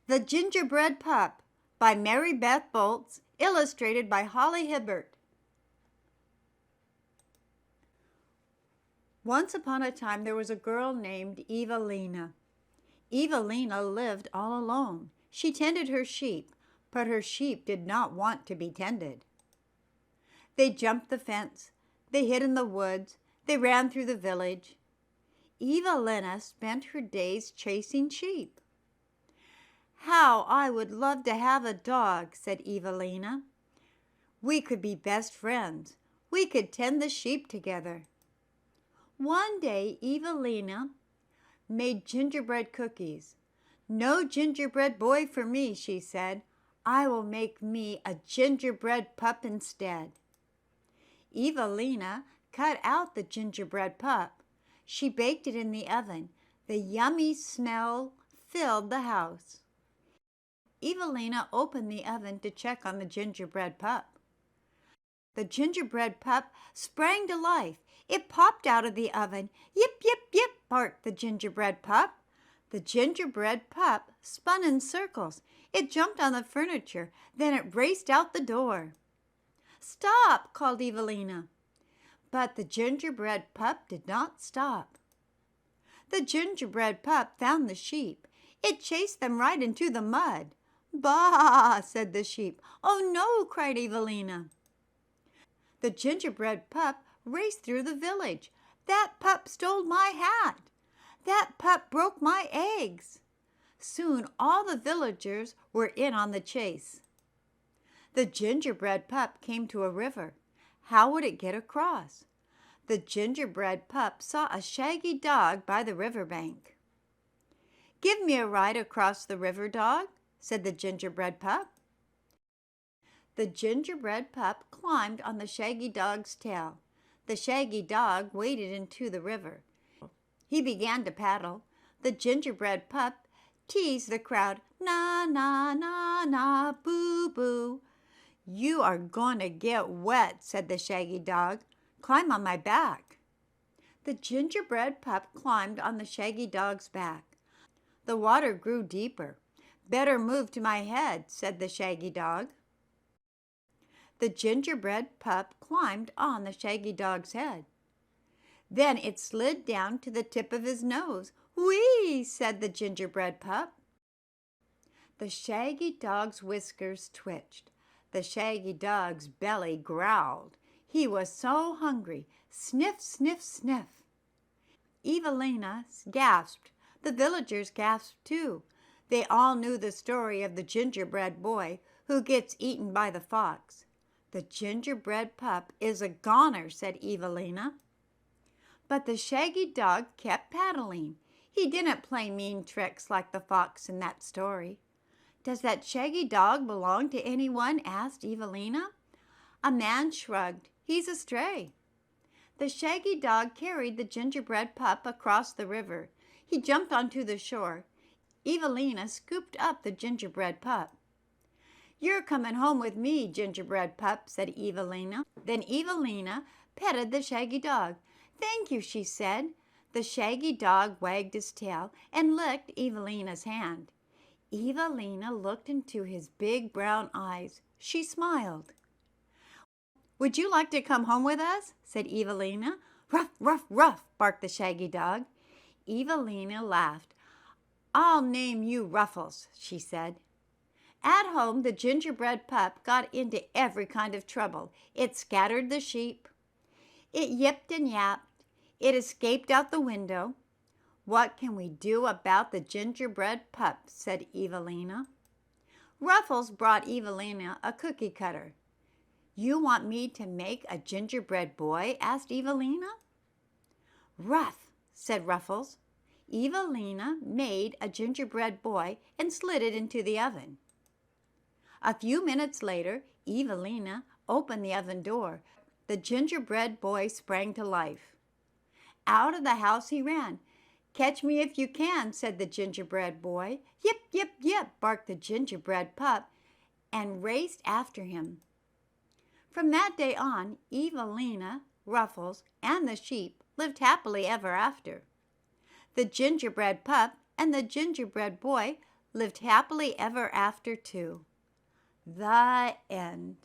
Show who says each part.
Speaker 1: The Gingerbread Pup by Maribeth Boelts, illustrated by Holly Hibbert. Once upon a time there was a girl named Evalina. Evalina lived all alone. She tended her sheep, but her sheep did not want to be tended. They jumped the fence, they hid in the woods, they ran through the village. Evalina spent her days chasing sheep. "How I would love to have a dog," said Evalina. "We could be best friends. We could tend the sheep together." One day Evalina made gingerbread cookies. "No gingerbread boy for me," she said. "I will make me a gingerbread pup instead." Evalina cut out the gingerbread pup. She baked it in the oven. The yummy smell filled the house. Evalina opened the oven to check on the gingerbread pup. The gingerbread pup sprang to life. It popped out of the oven. "Yip, yip, yip," barked the gingerbread pup. The gingerbread pup spun in circles. It jumped on the furniture. Then it raced out the door. "Stop!" called Evalina. But the gingerbread pup did not stop. The gingerbread pup found the sheep. It chased them right into the mud. "Bah!" said the sheep. "Oh no!" cried Evalina. The gingerbread pup raced through the village. "That pup stole my hat. That pup broke my eggs." Soon all the villagers were in on the chase. The gingerbread pup came to a river. How would it get across? The gingerbread pup saw a shaggy dog by the riverbank. "Give me a ride across the river, dog," said the gingerbread pup. The gingerbread pup climbed on the shaggy dog's tail. The shaggy dog waded into the river. He began to paddle. The gingerbread pup teased the crowd. "Na, na, na, na, boo, boo." "You are going to get wet," said the shaggy dog. "Climb on my back." The gingerbread pup climbed on the shaggy dog's back. The water grew deeper. "Better move to my head," said the shaggy dog. The gingerbread pup climbed on the shaggy dog's head. Then it slid down to the tip of his nose. "Whee!" said the gingerbread pup. The shaggy dog's whiskers twitched. The shaggy dog's belly growled. He was so hungry. Sniff, sniff, sniff. Evalina gasped. The villagers gasped too. They all knew the story of the gingerbread boy who gets eaten by the fox. "The gingerbread pup is a goner," said Evalina. But the shaggy dog kept paddling. He didn't play mean tricks like the fox in that story. "Does that shaggy dog belong to anyone?" asked Evalina. A man shrugged. "He's a stray." The shaggy dog carried the gingerbread pup across the river. He jumped onto the shore. Evalina scooped up the gingerbread pup. "You're coming home with me, gingerbread pup," said Evalina. Then Evalina petted the shaggy dog. "Thank you," she said. The shaggy dog wagged his tail and licked Evalina's hand. Evalina looked into his big brown eyes. She smiled. "Would you like to come home with us?" said Evalina. "Ruff, ruff, ruff," barked the shaggy dog. Evalina laughed. "I'll name you Ruffles," she said. At home, the gingerbread pup got into every kind of trouble. It scattered the sheep. It yipped and yapped. It escaped out the window. "What can we do about the gingerbread pup?" said Evalina. Ruffles brought Evalina a cookie cutter. "You want me to make a gingerbread boy?" asked Evalina. "Ruff," said Ruffles. Evalina made a gingerbread boy and slid it into the oven. A few minutes later, Evalina opened the oven door. The gingerbread boy sprang to life. Out of the house he ran. "Catch me if you can," said the gingerbread boy. "Yip, yip, yip," barked the gingerbread pup and raced after him. From that day on, Evalina, Ruffles, and the sheep lived happily ever after. The gingerbread pup and the gingerbread boy lived happily ever after too. The end.